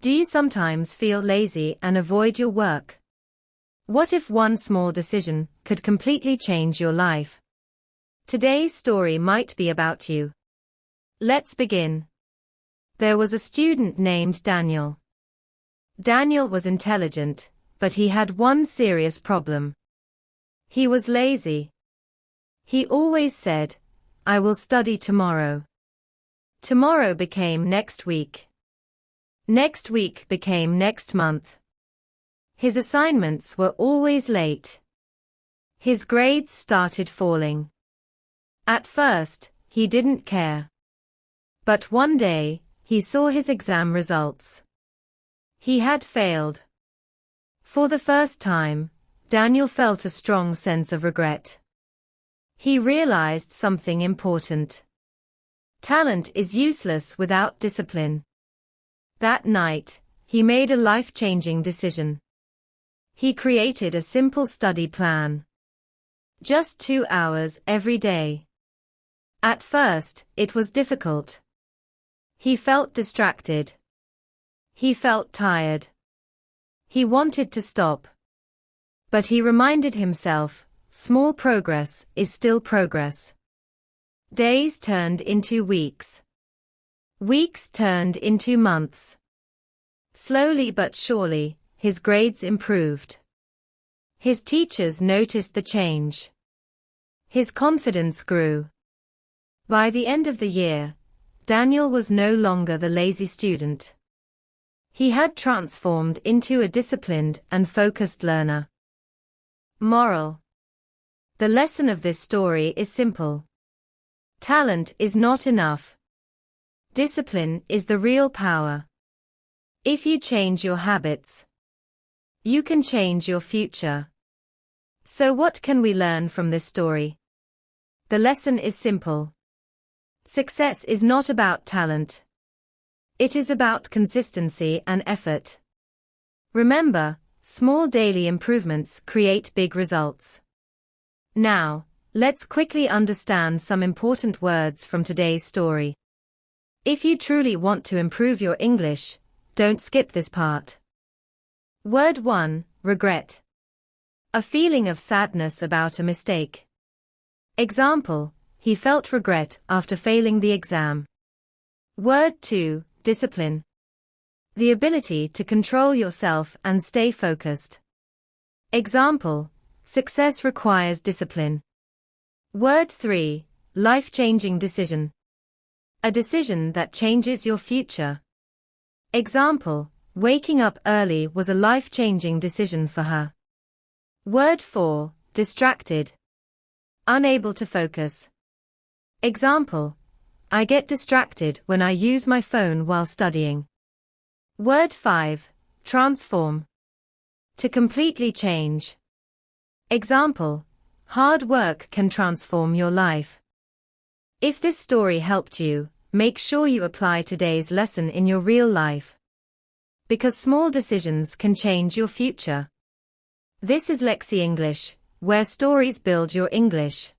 Do you sometimes feel lazy and avoid your work? What if one small decision could completely change your life? Today's story might be about you. Let's begin. There was a student named Daniel. Daniel was intelligent, but he had one serious problem. He was lazy. He always said, "I will study tomorrow." Tomorrow became next week. Next week became next month. His assignments were always late. His grades started falling. At first, he didn't care. But one day, he saw his exam results. He had failed. For the first time, Daniel felt a strong sense of regret. He realized something important. Talent is useless without discipline. That night, he made a life-changing decision. He created a simple study plan. Just 2 hours every day. At first, it was difficult. He felt distracted. He felt tired. He wanted to stop. But he reminded himself, small progress is still progress. Days turned into weeks. Weeks turned into months. Slowly but surely, his grades improved. His teachers noticed the change. His confidence grew. By the end of the year, Daniel was no longer the lazy student. He had transformed into a disciplined and focused learner. Moral: the lesson of this story is simple. Talent is not enough. Discipline is the real power. If you change your habits, you can change your future. So what can we learn from this story? The lesson is simple. Success is not about talent. It is about consistency and effort. Remember, small daily improvements create big results. Now, let's quickly understand some important words from today's story. If you truly want to improve your English, don't skip this part. Word 1, regret. A feeling of sadness about a mistake. Example, he felt regret after failing the exam. Word 2, discipline. The ability to control yourself and stay focused. Example, success requires discipline. Word 3, life-changing decision. A decision that changes your future. Example, waking up early was a life-changing decision for her. Word 4, distracted. Unable to focus. Example, I get distracted when I use my phone while studying. Word 5, transform. To completely change. Example, hard work can transform your life. If this story helped you, make sure you apply today's lesson in your real life. Because small decisions can change your future. This is LexiEnglish, where stories build your English.